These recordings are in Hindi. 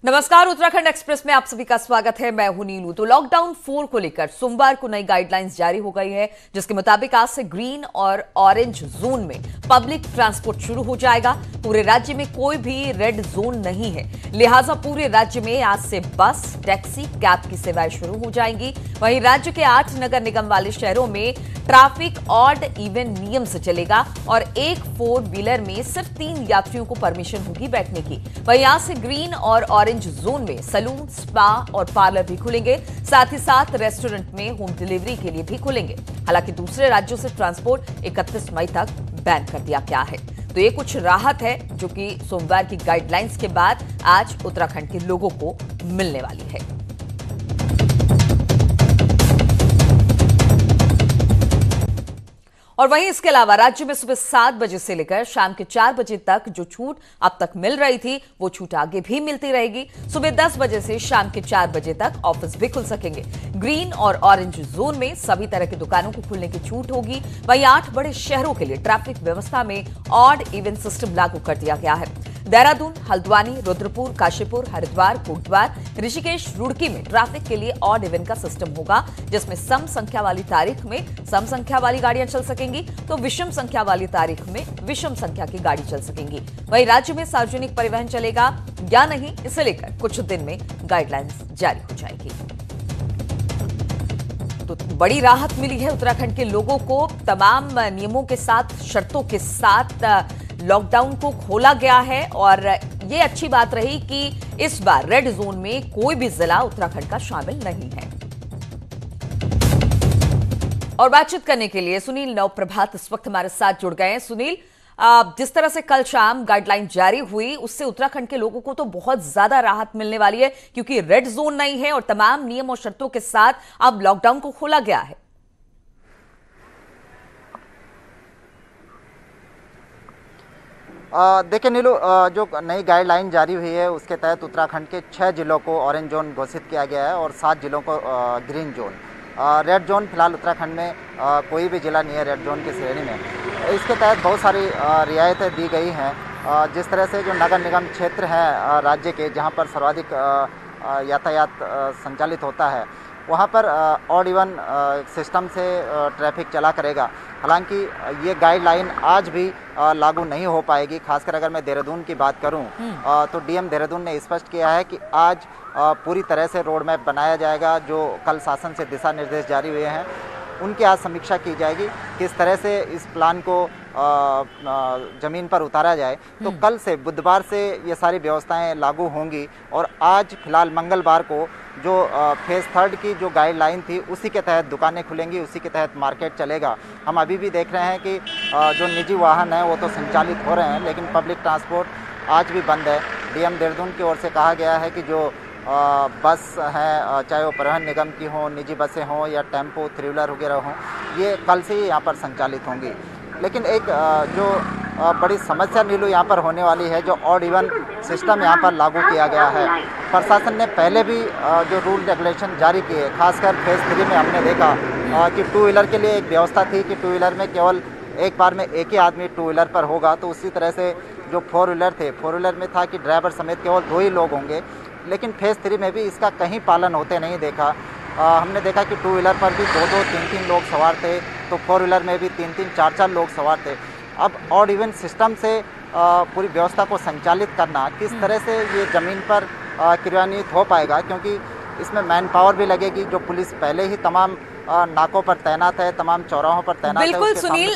नमस्कार, उत्तराखंड एक्सप्रेस में आप सभी का स्वागत है। मैं हूं नीलू। तो लॉकडाउन 4 को लेकर सोमवार को नई गाइडलाइंस जारी हो गई है, जिसके मुताबिक आज से ग्रीन और ऑरेंज जोन में पब्लिक ट्रांसपोर्ट शुरू हो जाएगा। पूरे राज्य में कोई भी रेड जोन नहीं है, लिहाजा पूरे राज्य में आज से बस, टैक्सी, कैब की सेवाएं शुरू हो जाएंगी। वहीं राज्य के 8 नगर निगम वाले शहरों में ट्रैफिक ऑड इवन नियम से चलेगा और एक 4 व्हीलर में सिर्फ 3 यात्रियों को परमिशन होगी बैठने की। वहीं आज से ग्रीन और ऑरेंज जोन में सैलून, स्पा और पार्लर भी खुलेंगे। साथ ही साथ रेस्टोरेंट में होम डिलीवरी के लिए भी खुलेंगे। हालांकि दूसरे राज्यों से ट्रांसपोर्ट 31 मई तक बैन कर दिया गया है। तो ये कुछ राहत है जो कि सोमवार की गाइडलाइंस के बाद आज उत्तराखंड के लोगों को मिलने वाली है। और वहीं इसके अलावा राज्य में सुबह 7 बजे से लेकर शाम के 4 बजे तक जो छूट अब तक मिल रही थी, वो छूट आगे भी मिलती रहेगी। सुबह 10 बजे से शाम के 4 बजे तक ऑफिस भी खुल सकेंगे। ग्रीन और ऑरेंज जोन में सभी तरह की दुकानों को खुलने की छूट होगी। वहीं 8 बड़े शहरों के लिए ट्रैफिक व्यवस्था में ऑड इवन सिस्टम लागू कर दिया गया है। देहरादून, हल्द्वानी, रुद्रपुर, काशीपुर, हरिद्वार, कोटद्वार, ऋषिकेश, रुड़की में ट्रैफिक के लिए ऑड इवन का सिस्टम होगा, जिसमें सम संख्या वाली तारीख में सम संख्या वाली गाड़ियां चल सकेंगी, तो विषम संख्या वाली तारीख में विषम संख्या की गाड़ी चल सकेंगी। वहीं राज्य में सार्वजनिक परिवहन चलेगा या नहीं, इसे लेकर कुछ दिन में गाइडलाइंस जारी हो जाएगी। तो बड़ी राहत मिली है उत्तराखंड के लोगों को। तमाम नियमों के साथ, शर्तों के साथ लॉकडाउन को खोला गया है और ये अच्छी बात रही कि इस बार रेड जोन में कोई भी जिला उत्तराखंड का शामिल नहीं है। और बातचीत करने के लिए सुनील नवप्रभात इस वक्त हमारे साथ जुड़ गए हैं। सुनील, जिस तरह से कल शाम गाइडलाइन जारी हुई, उससे उत्तराखंड के लोगों को तो बहुत ज्यादा राहत मिलने वाली है, क्योंकि रेड जोन नहीं है और तमाम नियम और शर्तों के साथ अब लॉकडाउन को खोला गया है। देखिए नीलू, जो नई गाइडलाइन जारी हुई है उसके तहत उत्तराखंड के 6 जिलों को ऑरेंज जोन घोषित किया गया है और 7 जिलों को ग्रीन जोन। रेड जोन फिलहाल उत्तराखंड में कोई भी जिला नहीं है रेड जोन की श्रेणी में। इसके तहत बहुत सारी रियायतें दी गई हैं। जिस तरह से जो नगर निगम क्षेत्र हैं राज्य के, जहां पर सर्वाधिक यातायात संचालित होता है, वहाँ पर ऑड इवन सिस्टम से ट्रैफिक चला करेगा। हालांकि ये गाइडलाइन आज भी लागू नहीं हो पाएगी। खासकर अगर मैं देहरादून की बात करूं तो डीएम देहरादून ने स्पष्ट किया है कि आज पूरी तरह से रोड मैप बनाया जाएगा। जो कल शासन से दिशा निर्देश जारी हुए हैं उनकी आज समीक्षा की जाएगी, किस तरह से इस प्लान को ज़मीन पर उतारा जाए। तो कल से, बुधवार से ये सारी व्यवस्थाएं लागू होंगी और आज फिलहाल मंगलवार को जो फेज़ 3 की जो गाइडलाइन थी उसी के तहत दुकानें खुलेंगी, उसी के तहत मार्केट चलेगा। हम अभी भी देख रहे हैं कि जो निजी वाहन हैं वो तो संचालित हो रहे हैं, लेकिन पब्लिक ट्रांसपोर्ट आज भी बंद है। डीएम देहरादून की ओर से कहा गया है कि जो बस हैं, चाहे वो परिवहन निगम की हों, निजी बसें हों या टेम्पो, 3 व्हीलर वगैरह हों, ये कल से ही यहाँ पर संचालित होंगी। लेकिन एक जो बड़ी समस्या नीलू यहाँ पर होने वाली है, जो ऑड इवन सिस्टम यहाँ पर लागू किया गया है। प्रशासन ने पहले भी जो रूल रेगुलेशन जारी किए, खासकर फेज़ 3 में हमने देखा कि 2 व्हीलर के लिए एक व्यवस्था थी कि 2 व्हीलर में केवल एक बार में एक ही आदमी 2 व्हीलर पर होगा। तो उसी तरह से जो 4 व्हीलर थे, 4 व्हीलर में था कि ड्राइवर समेत केवल 2 ही लोग होंगे। लेकिन फेज़ 3 में भी इसका कहीं पालन होते नहीं देखा। हमने देखा कि 2 व्हीलर पर भी 2-2, 3-3 लोग सवार थे, तो 4 व्हीलर में भी 3-3, 4-4 लोग सवार थे। अब ऑड इवन सिस्टम से पूरी व्यवस्था को संचालित करना, किस तरह से ये ज़मीन पर क्रियान्वित हो पाएगा, क्योंकि इसमें मैन पावर भी लगेगी। जो पुलिस पहले ही तमाम नाकों पर तैनात है, तमाम चौराहों पर तैनात है। बिल्कुल सुनील,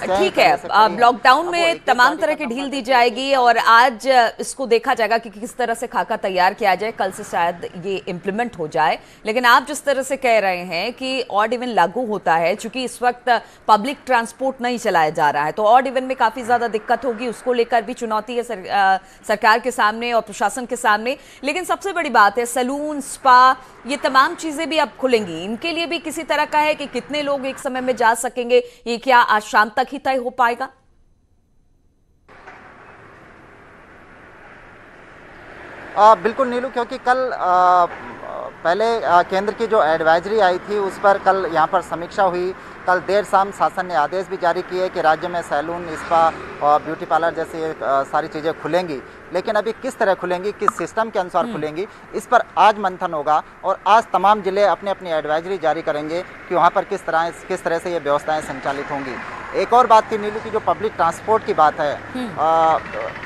ठीक है, लॉकडाउन में तमाम तरह की ढील दी जाएगी और आज इसको देखा जाएगा कि किस तरह से खाका तैयार किया जाए। कल से शायद ये इम्प्लीमेंट हो जाए। लेकिन आप जिस तरह से कह रहे हैं कि ऑड इवन लागू होता है, चूंकि इस वक्त पब्लिक ट्रांसपोर्ट नहीं चलाया जा रहा है, तो ऑड इवन में काफी ज्यादा दिक्कत होगी। उसको लेकर भी चुनौती है सरकार के सामने और प्रशासन के सामने। लेकिन सबसे बड़ी बात है, सैलून, स्पा, ये तमाम चीजें भी अब खुलेंगी। इनके लिए भी किसी तरह का है कि कितने लोग एक समय में जा सकेंगे, ये क्या आज शाम तक ही तय हो पाएगा? बिल्कुल नीलू, क्योंकि कल पहले केंद्र की जो एडवाइजरी आई थी उस पर कल यहाँ पर समीक्षा हुई कल देर शाम शासन ने आदेश भी जारी किए कि राज्य में सैलून, स्पा और ब्यूटी पार्लर जैसी सारी चीज़ें खुलेंगी, लेकिन अभी किस तरह खुलेंगी, किस सिस्टम के अनुसार खुलेंगी, इस पर आज मंथन होगा और आज तमाम जिले अपनी अपनी एडवाइजरी जारी करेंगे कि वहाँ पर किस तरह से ये व्यवस्थाएं संचालित होंगी। एक और बात थी नीलू की, जो पब्लिक ट्रांसपोर्ट की बात है,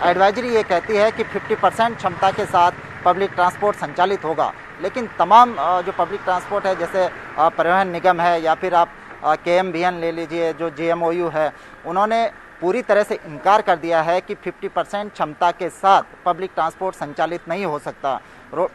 एडवाइजरी ये कहती है कि 50% क्षमता के साथ पब्लिक ट्रांसपोर्ट संचालित होगा, लेकिन तमाम जो पब्लिक ट्रांसपोर्ट है, जैसे परिवहन निगम है या फिर आप KMVN ले लीजिए, जो GMOU है, उन्होंने पूरी तरह से इनकार कर दिया है कि 50% क्षमता के साथ पब्लिक ट्रांसपोर्ट संचालित नहीं हो सकता।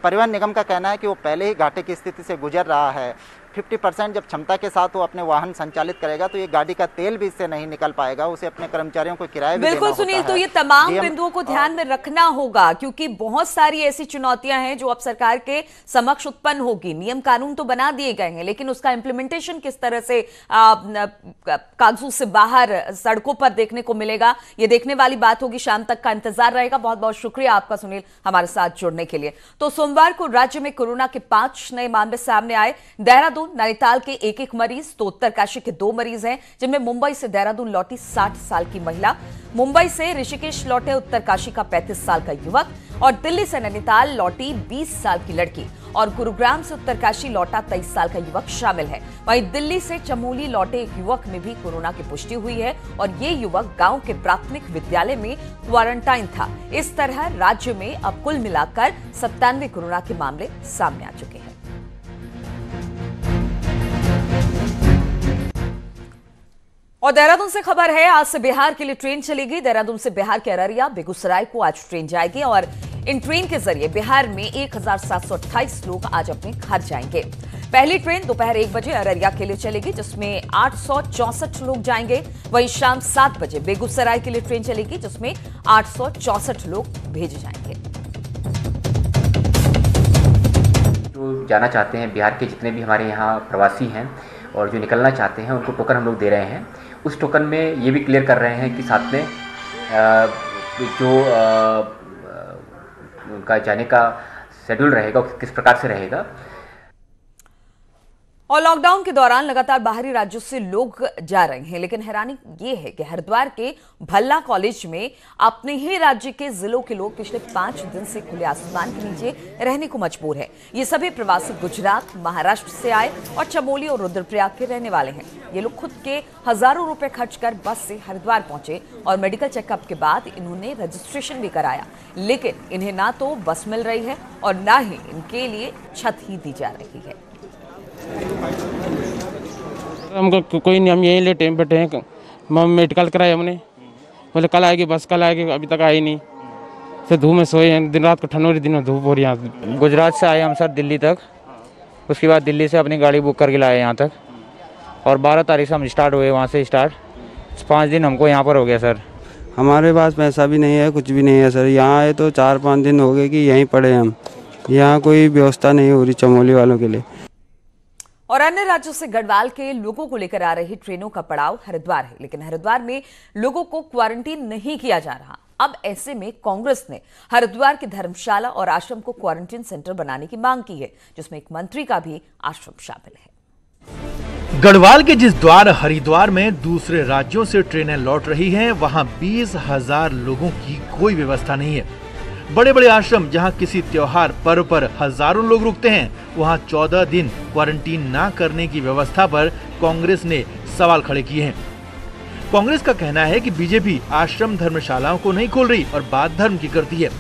परिवहन निगम का कहना है कि वो पहले ही घाटे की स्थिति से गुजर रहा है। 50% जब क्षमता के साथ वो अपने वाहन संचालित करेगा तो ये गाड़ी का तेल भी इससे नहीं निकल पाएगा, उसे अपने कर्मचारियों को किराया भी देना होता है। बिल्कुल सुनील, तो ये तमाम बिंदुओं को ध्यान में रखना होगा, क्योंकि बहुत सारी ऐसी चुनौतियां हैं जो अब सरकार के समक्ष उत्पन्न होगी। नियम कानून तो बना दिए गए हैं, लेकिन उसका इंप्लीमेंटेशन किस तरह से कागजों से बाहर सड़कों पर देखने को मिलेगा, ये देखने वाली बात होगी। शाम तक का इंतजार रहेगा। बहुत बहुत शुक्रिया आपका सुनील, हमारे साथ जुड़ने के लिए। तो सोमवार को राज्य में कोरोना के 5 नए मामले सामने आए। देहरादून, नैनीताल के एक मरीज, तो उत्तरकाशी के 2 मरीज हैं, जिनमें मुंबई से देहरादून लौटी 60 साल की महिला, मुंबई से ऋषिकेश लौटे उत्तरकाशी का 35 साल का युवक और दिल्ली से नैनीताल लौटी 20 साल की लड़की और गुरुग्राम से उत्तरकाशी लौटा 23 साल का युवक शामिल है। वहीं दिल्ली से चमोली लौटे एक युवक में भी कोरोना की पुष्टि हुई है और ये युवक गांव के प्राथमिक विद्यालय में क्वारंटाइन था। इस तरह राज्य में अब कुल मिलाकर 97 कोरोना के मामले सामने आ चुके हैं। और देहरादून से खबर है, आज से बिहार के लिए ट्रेन चलेगी। देहरादून से बिहार के अररिया, बेगूसराय को आज ट्रेन जाएगी और इन ट्रेन के जरिए बिहार में 1728 लोग आज अपने घर जाएंगे। पहली ट्रेन दोपहर 1 बजे अररिया के लिए चलेगी, जिसमें 864 लोग जाएंगे। वहीं शाम 7 बजे बेगूसराय के लिए ट्रेन चलेगी, जिसमें 864 लोग भेजे जाएंगे। जो जाना चाहते हैं, बिहार के जितने भी हमारे यहाँ प्रवासी हैं और जो निकलना चाहते हैं, उनको टोकन हम लोग दे रहे हैं। उस टोकन में ये भी क्लियर कर रहे हैं कि साथ में जो उनका जाने का शेड्यूल रहेगा किस प्रकार से रहेगा। और लॉकडाउन के दौरान लगातार बाहरी राज्यों से लोग जा रहे हैं, लेकिन हैरानी ये है कि हरिद्वार के भल्ला कॉलेज में अपने ही राज्य के जिलों के लोग पिछले 5 दिन से खुले आसमान के नीचे रहने को मजबूर है। ये सभी प्रवासी गुजरात, महाराष्ट्र से आए और चमोली और रुद्रप्रयाग के रहने वाले हैं। ये लोग खुद के हजारों रुपए खर्च कर बस से हरिद्वार पहुंचे और मेडिकल चेकअप के बाद इन्होंने रजिस्ट्रेशन भी कराया, लेकिन इन्हें ना तो बस मिल रही है और ना ही इनके लिए छत ही दी जा रही है। हमको कोई नहीं, हम यहीं लेटे बैठे हैं। मेडिकल कराया हमने, बोले कल आएगी बस, कल आएगी, अभी तक आई नहीं। से धूप में सोए हैं, दिन रात को ठंड हो रही, दिन में धूप हो रही है। गुजरात से आए हम सर दिल्ली तक, उसके बाद दिल्ली से अपनी गाड़ी बुक करके लाए यहाँ तक और 12 तारीख से हम स्टार्ट हुए, वहाँ से स्टार्ट 5 दिन हमको यहाँ पर हो गया सर। हमारे पास पैसा भी नहीं है, कुछ भी नहीं है सर। यहाँ आए तो 4-5 दिन हो गए कि यहीं पड़े हम, यहाँ कोई व्यवस्था नहीं हो रही चमोली वालों के लिए। और अन्य राज्यों से गढ़वाल के लोगों को लेकर आ रही ट्रेनों का पड़ाव हरिद्वार है, लेकिन हरिद्वार में लोगों को क्वारंटीन नहीं किया जा रहा। अब ऐसे में कांग्रेस ने हरिद्वार के धर्मशाला और आश्रम को क्वारंटीन सेंटर बनाने की मांग की है, जिसमें एक मंत्री का भी आश्रम शामिल है। गढ़वाल के जिस द्वार हरिद्वार में दूसरे राज्यों से ट्रेनें लौट रही हैं, वहां 20,000 लोगों की कोई व्यवस्था नहीं है। बड़े बड़े आश्रम जहां किसी त्योहार पर्व पर हजारों लोग रुकते हैं, वहां 14 दिन क्वारंटीन ना करने की व्यवस्था पर कांग्रेस ने सवाल खड़े किए हैं। कांग्रेस का कहना है कि बीजेपी आश्रम धर्मशालाओं को नहीं खोल रही और बात धर्म की करती है।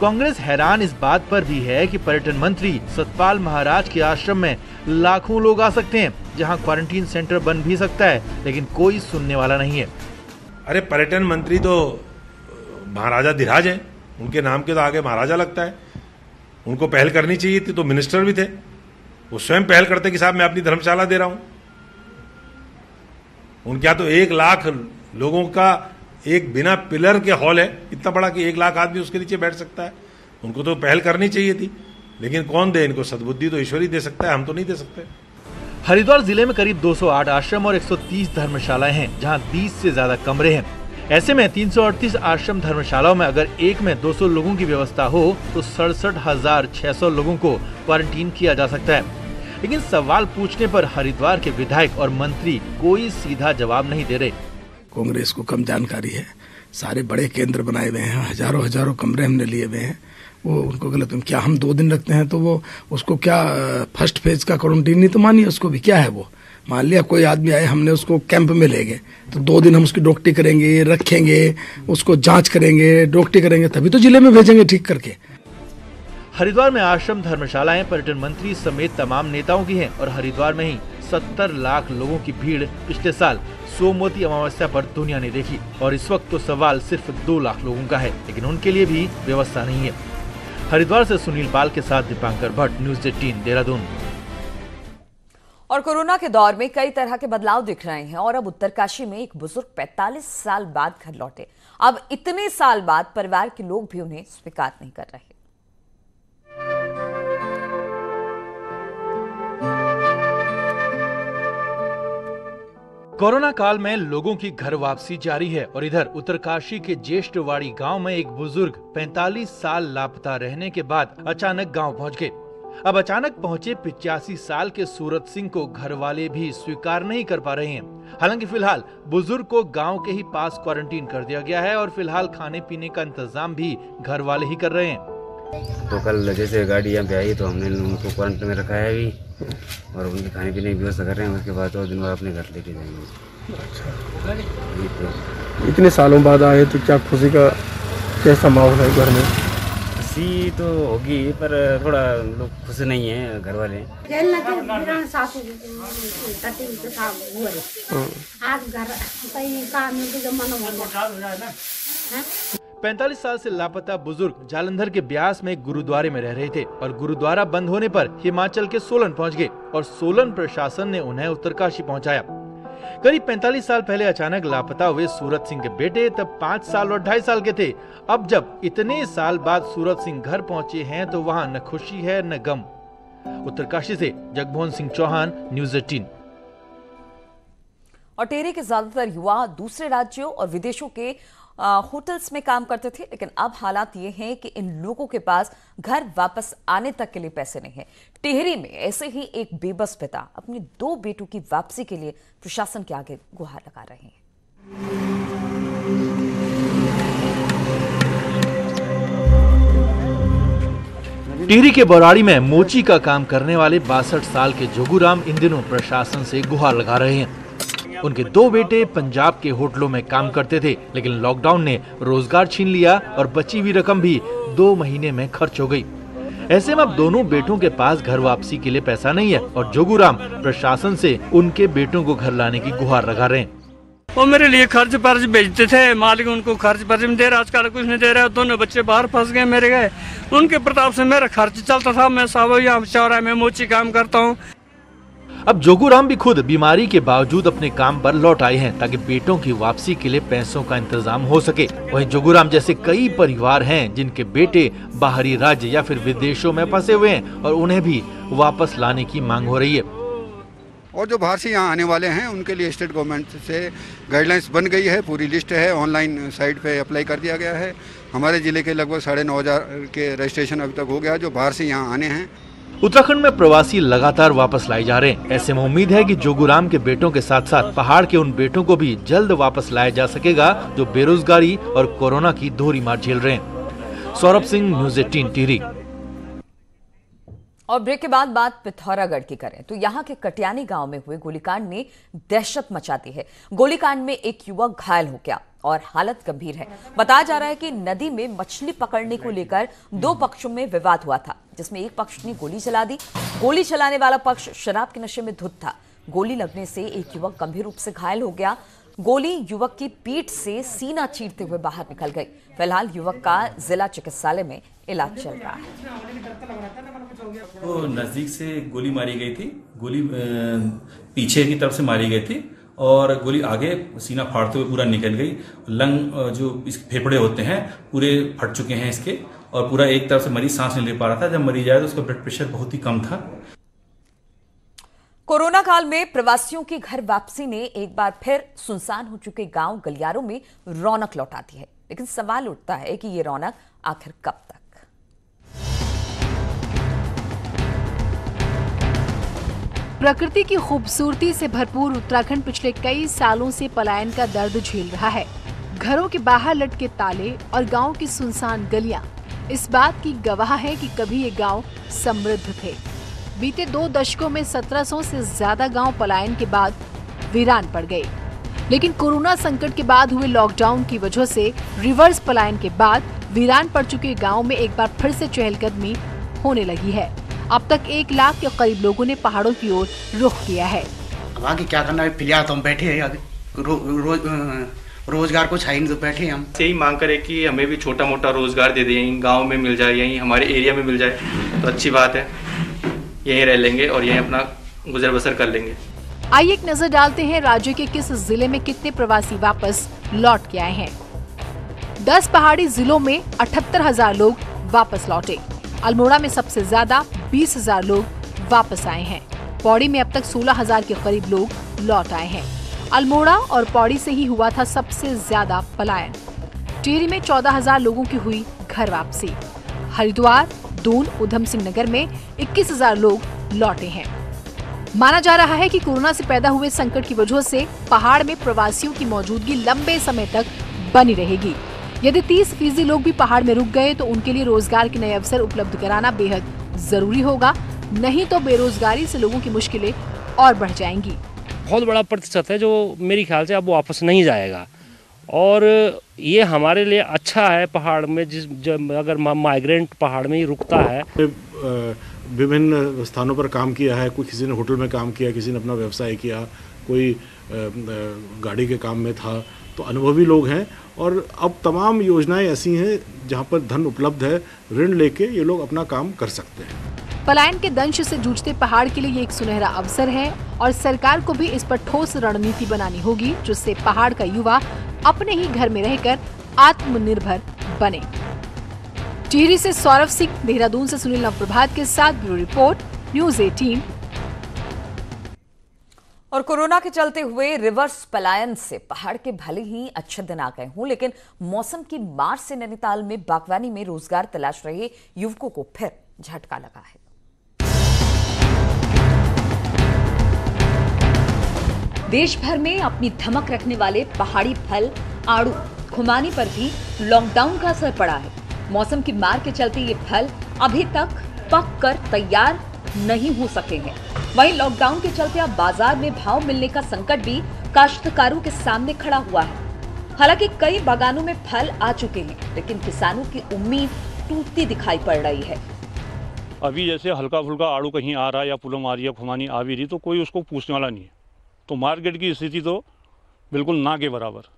कांग्रेस हैरान इस बात पर भी है कि पर्यटन मंत्री सतपाल महाराज के आश्रम में लाखों लोग आ सकते हैं, जहां क्वारंटीन सेंटर बन भी सकता है, लेकिन कोई सुनने वाला नहीं है। अरे पर्यटन मंत्री तो महाराजा धीराज हैं, उनके नाम के तो आगे महाराजा लगता है। उनको पहल करनी चाहिए थी, तो मिनिस्टर भी थे, वो स्वयं पहल करते कि साहब मैं अपनी धर्मशाला दे रहा हूं। उनके यहाँ तो 1 लाख लोगों का एक बिना पिलर के हॉल है, इतना बड़ा कि 1 लाख आदमी उसके नीचे बैठ सकता है। उनको तो पहल करनी चाहिए थी, लेकिन कौन दे इनको सद्बुद्धि? तो ईश्वर ही दे सकता है, हम तो नहीं दे सकते। हरिद्वार जिले में करीब 208 आश्रम और 130 धर्मशालाएं हैं, जहां 20 से ज्यादा कमरे हैं। ऐसे में 338 आश्रम धर्मशालाओं में अगर एक में 200 लोगों की व्यवस्था हो तो 67,600 लोगों को क्वारंटीन किया जा सकता है। लेकिन सवाल पूछने पर हरिद्वार के विधायक और मंत्री कोई सीधा जवाब नहीं दे रहे। कांग्रेस को कम जानकारी है, सारे बड़े केंद्र बनाए हुए हैं, हजारों कमरे हमने लिए हुए हैं, वो उनको गलत क्या हम 2 दिन रखते हैं तो वो उसको क्या फर्स्ट फेज का क्वारंटीन नहीं तो मानिए उसको भी क्या है वो। मान लिया कोई आदमी आए, हमने उसको कैंप में ले गए तो 2 दिन हम उसकी डॉक्टरी करेंगे, रखेंगे, उसको जांच करेंगे, डॉक्टरी करेंगे, तभी तो जिले में भेजेंगे ठीक करके। हरिद्वार में आश्रम, धर्मशालाएं पर्यटन मंत्री समेत तमाम नेताओं की हैं और हरिद्वार में ही 70 लाख लोगों की भीड़ पिछले साल सोमवती अमावस्या पर दुनिया ने देखी और इस वक्त तो सवाल सिर्फ 2 लाख लोगों का है, लेकिन उनके लिए भी व्यवस्था नहीं है। हरिद्वार से सुनील पाल के साथ दीपांकर भट्ट, न्यूज़ 18 देहरादून। और कोरोना के दौर में कई तरह के बदलाव दिख रहे हैं और अब उत्तरकाशी में एक बुजुर्ग 45 साल बाद घर लौटे। अब इतने साल बाद परिवार के लोग भी उन्हें स्वीकार नहीं कर रहे। कोरोना काल में लोगों की घर वापसी जारी है और इधर उत्तरकाशी के ज्येष्ठवाड़ी गांव में एक बुजुर्ग 45 साल लापता रहने के बाद अचानक गांव पहुंच गए। अब अचानक पहुंचे 85 साल के सूरत सिंह को घर वाले भी स्वीकार नहीं कर पा रहे हैं। हालांकि फिलहाल बुजुर्ग को गांव के ही पास क्वारंटीन कर दिया गया है और फिलहाल खाने पीने का इंतजाम भी घर वाले ही कर रहे हैं। तो कल जैसे गाड़ी यहाँ पे आई तो हमने उनको क्वारंटीन में रखा है अभी और उनके खाने पीने की व्यवस्था कर रहे हैं। उसके बाद 2 दिन बाद अपने घर लेके जाएंगे। अच्छा, इतने सालों बाद आए तो क्या खुशी का कैसा माहौल है घर में? खुशी तो होगी पर थोड़ा लोग खुश नहीं है घर वाले। 45 साल से लापता बुजुर्ग जालंधर के ब्यास में गुरुद्वारे में रह रहे थे और गुरुद्वारा बंद होने पर हिमाचल के सोलन पहुंच गए और सोलन प्रशासन ने उन्हें उत्तरकाशी पहुंचाया। करीब 45 साल पहले अचानक लापता हुए सूरत सिंह के बेटे तब 5 साल और 2.5 साल के थे। अब जब इतने साल बाद सूरत सिंह घर पहुंचे हैं तो वहां न खुशी है न गम। उत्तरकाशी से जगमोहन सिंह चौहान, न्यूज़ 18। और टेहरी के ज्यादातर युवा दूसरे राज्यों और विदेशों के होटल्स में काम करते थे, लेकिन अब हालात ये हैं कि इन लोगों के पास घर वापस आने तक के लिए पैसे नहीं हैं। टिहरी में ऐसे ही एक बेबस पिता अपने 2 बेटों की वापसी के लिए प्रशासन के आगे गुहार लगा रहे हैं। टिहरी के बौराड़ी में मोची का काम करने वाले 62 साल के जोगूराम इन दिनों प्रशासन से गुहार लगा रहे हैं। उनके 2 बेटे पंजाब के होटलों में काम करते थे, लेकिन लॉकडाउन ने रोजगार छीन लिया और बची हुई रकम भी 2 महीने में खर्च हो गई। ऐसे में अब दोनों बेटों के पास घर वापसी के लिए पैसा नहीं है और जोगूराम प्रशासन से उनके बेटों को घर लाने की गुहार लगा रहे हैं। वो मेरे लिए खर्च पर्च भेजते थे, मालिक उनको खर्च पर्च में दे रहा, आजकल कुछ नहीं दे रहा। दोनों बच्चे बाहर फंस गए मेरे गए, उनके प्रताप से मेरा खर्च चलता था। मैं साहब यहाँ चौराहे में मोची काम करता हूँ। अब जोगूराम भी खुद बीमारी के बावजूद अपने काम पर लौट आए हैं ताकि बेटों की वापसी के लिए पैसों का इंतजाम हो सके। वहीं जोगूराम जैसे कई परिवार हैं जिनके बेटे बाहरी राज्य या फिर विदेशों में फंसे हुए हैं और उन्हें भी वापस लाने की मांग हो रही है। और जो बाहर से यहाँ आने वाले हैं उनके लिए स्टेट गवर्नमेंट से गाइडलाइंस बन गई है, पूरी लिस्ट है, ऑनलाइन साइट पे अप्लाई कर दिया गया है। हमारे जिले के लगभग 9,500 के रजिस्ट्रेशन अभी तक हो गया जो बाहर से यहाँ आने हैं। उत्तराखंड में प्रवासी लगातार वापस लाए जा रहे हैं। ऐसे में उम्मीद है कि जोगूराम के बेटों के साथ साथ पहाड़ के उन बेटों को भी जल्द वापस लाया जा सकेगा जो बेरोजगारी और कोरोना की दोहरी मार झेल रहे हैं। सौरभ सिंह, न्यूज़ 18 टिहरी। और ब्रेक के बाद बात पिथौरागढ़ की करें तो यहां के कटियानी गांव में हुए गोलीकांड ने दहशत मचा दी है। गोलीकांड में एक युवक घायल हो गया और हालत गंभीर है। बताया जा रहा है कि नदी में मछली पकड़ने को लेकर 2 पक्षों में विवाद हुआ था, जिसमें एक पक्ष ने गोली चला दी। गोली चलाने वाला पक्ष शराब के नशे में धुत था। गोली लगने से एक युवक गंभीर रूप से घायल हो गया। गोली युवक की पीठ से सीना चीरते हुए बाहर निकल गई। फिलहाल युवक का जिला चिकित्सालय में इलाज चल रहा है। तो नजदीक से गोली मारी गई थी। गोली पीछे की तरफ से मारी गई थी और गोली आगे सीना फाड़ते हुए पूरा निकल गई। लंग जो इस फेफड़े होते हैं पूरे फट चुके हैं इसके और पूरा एक तरफ से मरीज सांस नहीं ले पा रहा था। जब मरीज आया तो उसका ब्लड प्रेशर बहुत ही कम था। कोरोना काल में प्रवासियों की घर वापसी ने एक बार फिर सुनसान हो चुके गांव गलियारों में रौनक लौटा दी है, लेकिन सवाल उठता है कि ये रौनक आखिर कब तक। प्रकृति की खूबसूरती से भरपूर उत्तराखंड पिछले कई सालों से पलायन का दर्द झेल रहा है। घरों के बाहर लटके ताले और गांव की सुनसान गलियां इस बात की गवाह है कि कभी ये गांव समृद्ध थे। बीते 2 दशकों में 1700 से ज्यादा गांव पलायन के बाद वीरान पड़ गए, लेकिन कोरोना संकट के बाद हुए लॉकडाउन की वजह से रिवर्स पलायन के बाद वीरान पड़ चुके गांव में एक बार फिर से चहलकदमी होने लगी है। अब तक 1 लाख के करीब लोगों ने पहाड़ों की ओर रुख किया है। अब आगे क्या करना है, फिलहाल तो हम बैठे हैं, रोजगार कुछ है नहीं तो बैठे हम। यही मांग करें कि हमें भी छोटा मोटा रोजगार दे दें, यहीं गांव में मिल जाए, यहीं हमारे एरिया में मिल जाए तो अच्छी बात है। यहीं रह लेंगे और यहीं अपना गुजर बसर कर लेंगे। आइए एक नजर डालते हैं राज्य के किस जिले में कितने प्रवासी वापस लौट के आए हैं। 10 पहाड़ी जिलों में 78,000 लोग वापस लौटे। अल्मोड़ा में सबसे ज्यादा 20,000 लोग वापस आए हैं। पौड़ी में अब तक 16,000 के करीब लोग लौट आए हैं। अल्मोड़ा और पौड़ी से ही हुआ था सबसे ज्यादा पलायन। टिहरी में 14,000 लोगों की हुई घर वापसी। हरिद्वार, दून, उधम सिंह नगर में 21,000 लोग लौटे हैं। माना जा रहा है कि कोरोना से पैदा हुए संकट की वजह से पहाड़ में प्रवासियों की मौजूदगी लंबे समय तक बनी रहेगी। यदि 30% लोग भी पहाड़ में रुक गए तो उनके लिए रोजगार के नए अवसर उपलब्ध कराना बेहद जरूरी होगा, नहीं तो बेरोजगारी से लोगों की मुश्किलें और बढ़ जाएंगी। बहुत बड़ा प्रतिशत है जो मेरे ख्याल से अब वापस नहीं जाएगा और ये हमारे लिए अच्छा है। पहाड़ में अगर माइग्रेंट पहाड़ में ही रुकता है। विभिन्न स्थानों पर काम किया है, कोई किसी ने होटल में काम किया, किसी ने अपना व्यवसाय किया, कोई गाड़ी के काम में था, तो अनुभवी लोग हैं और अब तमाम योजनाएं ऐसी हैं जहां पर धन उपलब्ध है, ऋण लेके ये लोग अपना काम कर सकते हैं। पलायन के दंश से जूझते पहाड़ के लिए ये एक सुनहरा अवसर है और सरकार को भी इस पर ठोस रणनीति बनानी होगी जिससे पहाड़ का युवा अपने ही घर में रहकर आत्मनिर्भर बने। टिहरी से सौरभ सिंह, देहरादून से सुनील नवप्रभात के साथ ब्यूरो रिपोर्ट, न्यूज़ 18। और कोरोना के चलते हुए रिवर्स पलायन से पहाड़ के भले ही अच्छे दिन आ गए हों, लेकिन मौसम की मार से नैनीताल में बागवानी में रोजगार तलाश रहे युवकों को फिर झटका लगा है। देश भर में अपनी धमक रखने वाले पहाड़ी फल आड़ू, खुमानी पर भी लॉकडाउन का असर पड़ा है। मौसम की मार के चलते ये फल अभी तक पक कर तैयार नहीं हो सके हैं। वहीं लॉकडाउन के चलते अब बाजार में भाव मिलने का संकट भी काश्तकारों के सामने खड़ा हुआ है। हालांकि कई बागानों में फल आ चुके हैं, लेकिन किसानों की उम्मीद टूटती दिखाई पड़ रही है। अभी जैसे हल्का फुल्का आड़ू कहीं आ रहा है या पुलम आ रही है, खुमानी आ भी रही, तो कोई उसको पूछने वाला नहीं है। तो मार्केट की स्थिति तो बिल्कुल ना के बराबर।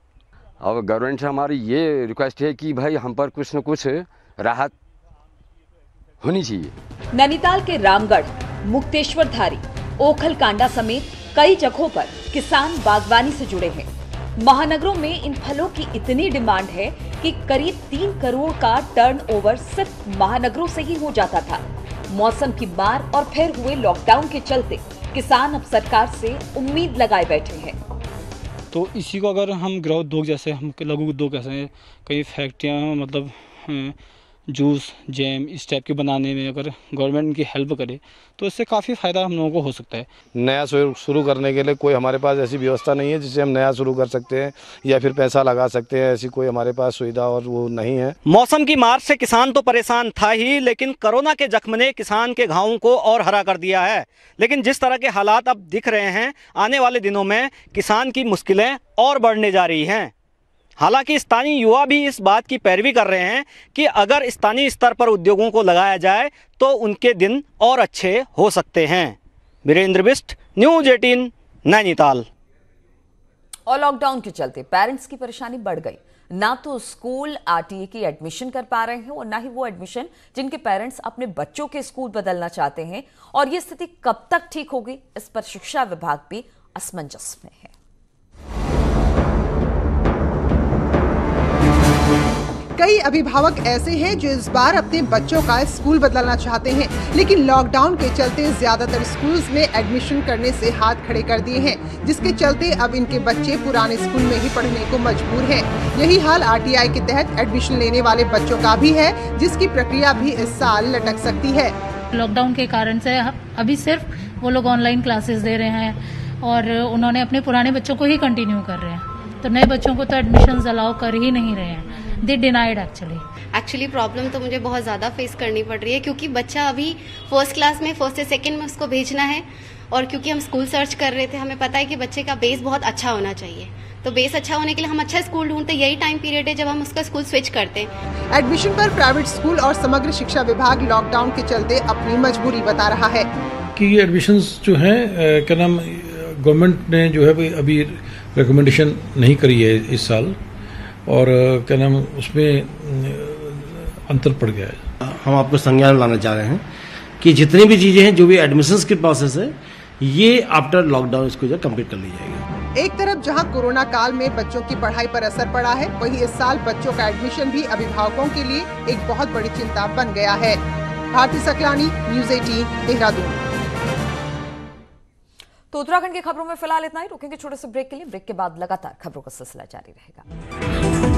अब गवर्नमेंट से हमारी ये रिक्वेस्ट है कि भाई हम पर कुछ न कुछ राहत होनी चाहिए। नैनीताल के रामगढ़, मुक्तेश्वर धारी, ओखल कांडा समेत कई जगहों पर किसान बागवानी से जुड़े हैं। महानगरों में इन फलों की इतनी डिमांड है कि करीब 3 करोड़ का टर्नओवर सिर्फ महानगरों से ही हो जाता था। मौसम की मार और फिर हुए लॉकडाउन के चलते किसान अब सरकार से उम्मीद लगाए बैठे हैं। तो इसी को अगर हम गृह उद्योग जैसे हम लघु उद्योग कैसे कई फैक्ट्रियाँ मतलब जूस, जैम इस टाइप के बनाने में अगर गवर्नमेंट इनकी हेल्प करे तो इससे काफ़ी फ़ायदा हम लोगों को हो सकता है। नया शुरू करने के लिए कोई हमारे पास ऐसी व्यवस्था नहीं है जिससे हम नया शुरू कर सकते हैं या फिर पैसा लगा सकते हैं, ऐसी कोई हमारे पास सुविधा और वो नहीं है। मौसम की मार से किसान तो परेशान था ही, लेकिन कोरोना के जख्म ने किसान के घावों को और हरा कर दिया है। लेकिन जिस तरह के हालात अब दिख रहे हैं, आने वाले दिनों में किसान की मुश्किलें और बढ़ने जा रही हैं। हालांकि स्थानीय युवा भी इस बात की पैरवी कर रहे हैं कि अगर स्थानीय स्तर पर उद्योगों को लगाया जाए तो उनके दिन और अच्छे हो सकते हैं। वीरेंद्र बिष्ट, न्यूज़ 18, नैनीताल। और लॉकडाउन के चलते पेरेंट्स की परेशानी बढ़ गई। ना तो स्कूल आरटीए की एडमिशन कर पा रहे हैं और ना ही वो एडमिशन जिनके पेरेंट्स अपने बच्चों के स्कूल बदलना चाहते हैं। और ये स्थिति कब तक ठीक होगी, इस पर शिक्षा विभाग भी असमंजस में है। कई अभिभावक ऐसे हैं जो इस बार अपने बच्चों का स्कूल बदलना चाहते हैं, लेकिन लॉकडाउन के चलते ज्यादातर स्कूल्स में एडमिशन करने से हाथ खड़े कर दिए हैं, जिसके चलते अब इनके बच्चे पुराने स्कूल में ही पढ़ने को मजबूर हैं। यही हाल आरटीआई के तहत एडमिशन लेने वाले बच्चों का भी है, जिसकी प्रक्रिया भी इस साल लटक सकती है। लॉकडाउन के कारण से अभी सिर्फ वो लोग ऑनलाइन क्लासेस दे रहे हैं और उन्होंने अपने पुराने बच्चों को ही कंटिन्यू कर रहे हैं, तो नए बच्चों को तो एडमिशन्स अलाउ कर ही नहीं रहे हैं। दे डिनाइड एक्चुअली प्रॉब्लम तो मुझे बहुत ज़्यादा फेस करनी पड़ रही है, क्योंकि बच्चा अभी फर्स्ट क्लास में, फर्स्ट से सेकंड में उसको भेजना है, और क्योंकि हम स्कूल सर्च कर रहे थे, हमें पता है कि बच्चे का बेस बहुत अच्छा होना चाहिए, तो बेस अच्छा होने के लिए हम अच्छा स्कूल ढूंढते, यही टाइम पीरियड है जब हम उसका स्कूल स्विच करते हैं। एडमिशन पर प्राइवेट स्कूल और समग्र शिक्षा विभाग लॉकडाउन के चलते अपनी मजबूरी बता रहा है कि ये एडमिशंस जो हैं क्या नाम गवर्नमेंट ने जो है अभी रिकमेंडेशन नहीं करी है इस साल, और क्या नाम उसमें अंतर पड़ गया है। हम आपको संज्ञान में लाना चाह रहे हैं कि जितनी भी चीजें हैं, जो भी एडमिशंस की प्रोसेस है, ये आफ्टर लॉकडाउन इसको जो कंप्लीट कर ली जाएगी। एक तरफ जहां कोरोना काल में बच्चों की पढ़ाई पर असर पड़ा है, वहीं इस साल बच्चों का एडमिशन भी अभिभावकों के लिए एक बहुत बड़ी चिंता बन गया है। भारती सकलानी, न्यूज़ 18, देहरादून। तो उत्तराखंड की खबरों में फिलहाल इतना ही। रुकेंगे छोटे से ब्रेक के लिए। ब्रेक के बाद लगातार खबरों का सिलसिला जारी रहेगा।